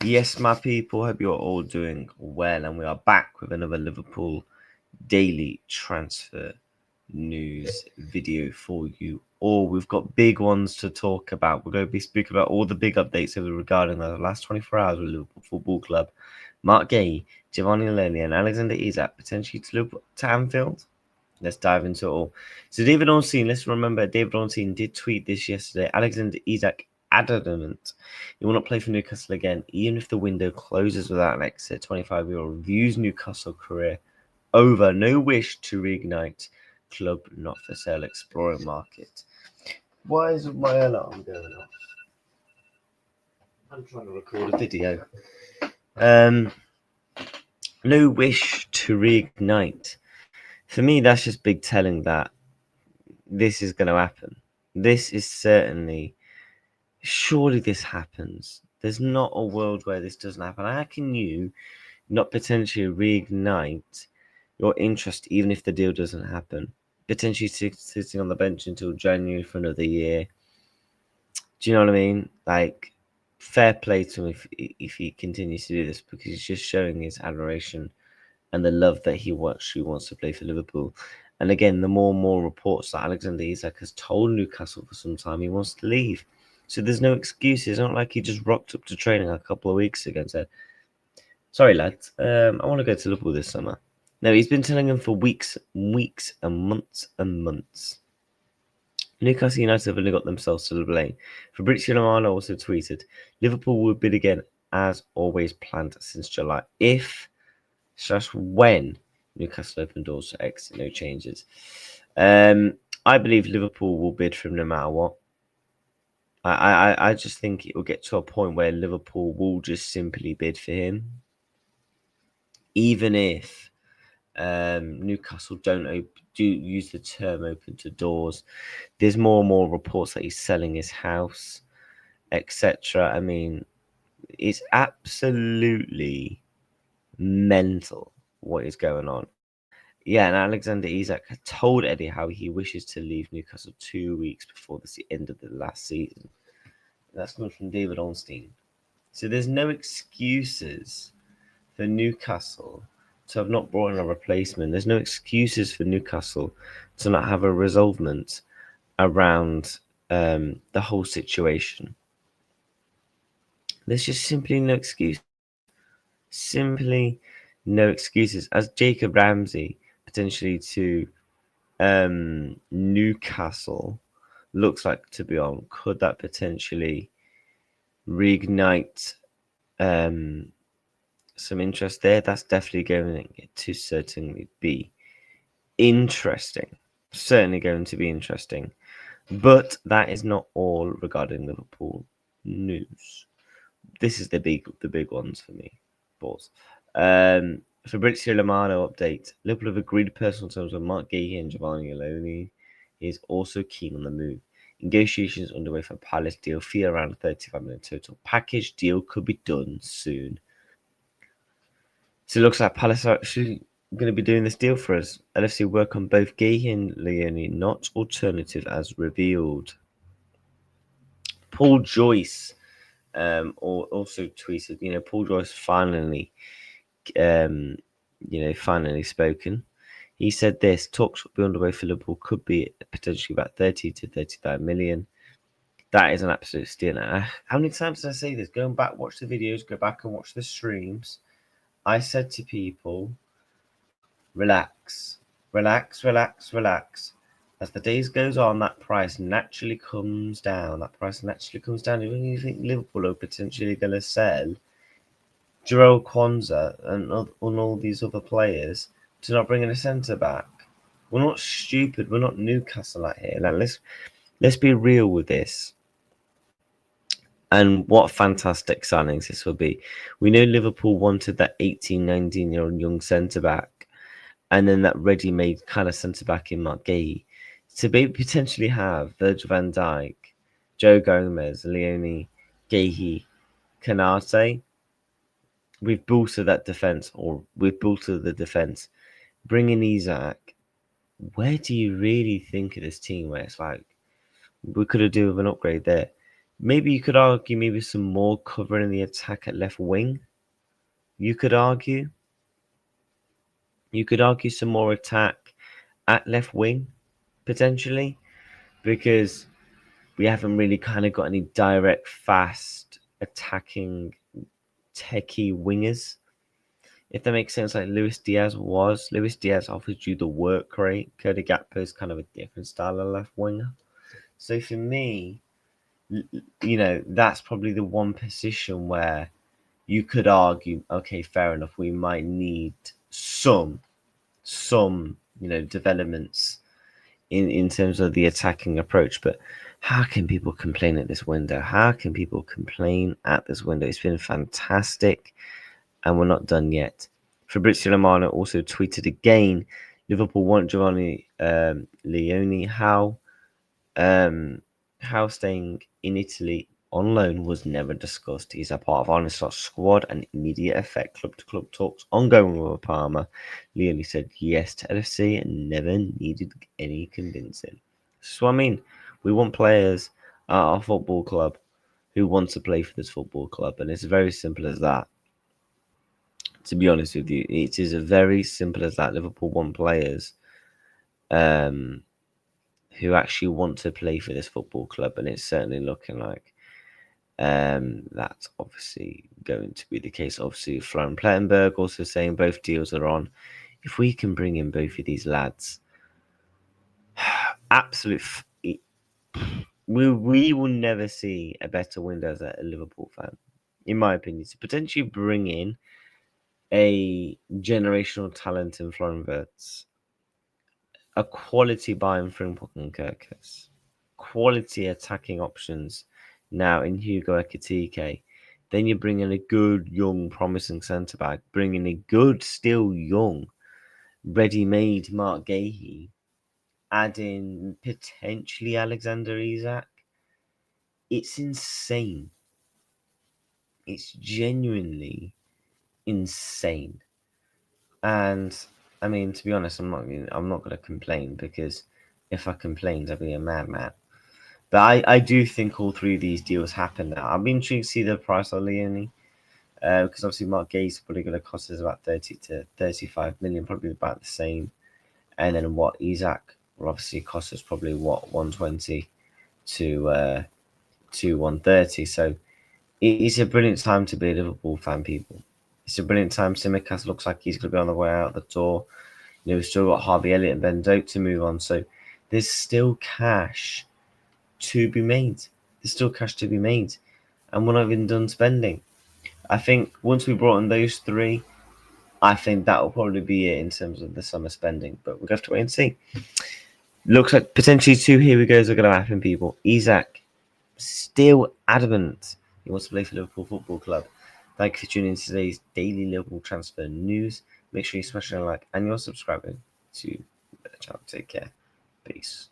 Yes, my people, hope you're all doing well, and we are back with another Liverpool daily transfer news video for you all. We've got big ones to talk about. We're going to be speaking about all the big updates regarding the last 24 hours with Liverpool Football Club. Mark Guehi, Guehi and Leoni, and Alexander Isak potentially to Liverpool to Anfield. Let's dive into it all. So David Ornstein, let's remember David Ornstein did tweet this yesterday. Alexander Isak adamant he will not play for Newcastle again, even if the window closes without an exit. 25-year-old views Newcastle career over. No wish to reignite club not for sale exploring market. Why is my alarm going off? I'm trying to record a video. No wish to reignite. For me, that's just big telling that this is going to happen. This is certainly, surely this happens. There's not a world where this doesn't happen. How can you not potentially reignite your interest even if the deal doesn't happen? Potentially sitting on the bench until January for another year. Do you know what I mean? Like, fair play to him if he continues to do this, because he's just showing his admiration and the love that he actually wants to play for Liverpool. And again, the more and more reports that Alexander Isak has told Newcastle for some time he wants to leave. So there's no excuses. It's not like he just rocked up to training a couple of weeks ago and said, sorry, lads, I want to go to Liverpool this summer. No, he's been telling them for weeks and months. Newcastle United have only got themselves to the blame. Fabrizio Romano also tweeted, Liverpool will bid again as always planned since July. If / when Newcastle open doors to exit, no changes. I believe Liverpool will bid for him no matter what. I just think it will get to a point where Liverpool will just simply bid for him, even if Newcastle do use the term open to doors. There's more and more reports that he's selling his house, etc. I mean, it's absolutely mental what is going on. Yeah, and Alexander Isak had told Eddie how he wishes to leave Newcastle 2 weeks before the end of the last season. That's coming from David Ornstein. So there's no excuses for Newcastle to have not brought in a replacement. There's no excuses for Newcastle to not have a resolvement around the whole situation. There's just simply no excuse. Simply no excuses. As Jacob Ramsey potentially to Newcastle looks like to be on, could that potentially reignite some interest there? That's definitely going to certainly be interesting. Certainly going to be interesting. But that is not all regarding Liverpool news. This is the big ones for me. Balls. Fabrizio Romano update. Liverpool have agreed personal terms with Mark Guehi and Guehi and Leoni. He is also keen on the move. Negotiations underway for Palace deal. Fee around 35 million total. Package deal could be done soon. So it looks like Palace are actually going to be doing this deal for us. LFC work on both Guehi and Leoni, not alternative as revealed. Paul Joyce also tweeted, Paul Joyce finally, finally spoken. He said this, talks will be underway for Liverpool, could be potentially about 30 to 35 million. That is an absolute steal. How many times did I say this? Go back, watch the videos, go back and watch the streams. I said to people, relax. As the days goes on, that price naturally comes down. When you think Liverpool are potentially going to sell Jarrell Kwanzaa and all these other players to not bring in a centre back. We're not stupid. We're not Newcastle out here. Like, let's be real with this. And what fantastic signings this will be. We know Liverpool wanted that 18, 19-year-old young centre back, and then that ready-made kind of centre back in Mark Guehi. To potentially have Virgil van Dijk, Joe Gomez, Leoni, Guehi, Canate. We've bolstered that defence, or we've bolstered the defence. Bring in Isak. Where do you really think of this team where it's like, we could have done with an upgrade there? Maybe you could argue maybe some more cover in the attack at left wing. You could argue some more attack at left wing potentially, because we haven't really kind of got any direct, fast attacking techie wingers. If that makes sense, like Luis Diaz offers you the work rate. Cody Gakpo is kind of a different style of left winger. So for me, that's probably the one position where you could argue, okay, fair enough, we might need some developments in terms of the attacking approach. But how can people complain at this window? It's been fantastic, and we're not done yet. Fabrizio Romano also tweeted again, Liverpool want Giovanni Leoni. How staying in Italy on loan was never discussed. He's a part of Arne's squad and immediate effect. Club-to-club talks ongoing with Parma. Leoni said yes to LFC and never needed any convincing. So I mean, we want players at our football club who want to play for this football club, and it's very simple as that. To be honest with you, it is a very simple as that. Liverpool want players who actually want to play for this football club, and it's certainly looking like that's obviously going to be the case. Obviously, Florian Plettenberg also saying both deals are on. If we can bring in both of these lads, we will never see a better window as a Liverpool fan, in my opinion. To potentially bring in a generational talent in Florian Wirtz, a quality buy in Frimpong and Kirkus, quality attacking options now in Hugo Ekitike. Then you bring in a good, young, promising centre back, bring in a good, still young, ready made Mark Guehi, add in potentially Alexander Isak. It's insane. It's genuinely insane. And I mean, to be honest, I'm not going to complain, because if I complained, I'd be a madman. But I do think all three of these deals happen now. I've been intrigued to see the price on Leoni, because obviously Mark Gay's probably going to cost us about 30 to 35 million, probably about the same. And then what Isak will obviously cost us probably 120 to 130. So it's a brilliant time to be a Liverpool fan, people. It's a brilliant time. Tsimikas looks like he's going to be on the way out the door. We've still got Harvey Elliott and Ben Doak to move on. So there's still cash to be made. And we're not even done spending. I think once we brought in those three, I think that will probably be it in terms of the summer spending. But we'll have to wait and see. Looks like potentially two here we goes are going to happen, people. Isak, still adamant he wants to play for Liverpool Football Club. Thank you for tuning in to today's daily Liverpool transfer news. Make sure you smash a like and you're subscribing to the channel. Take care. Peace.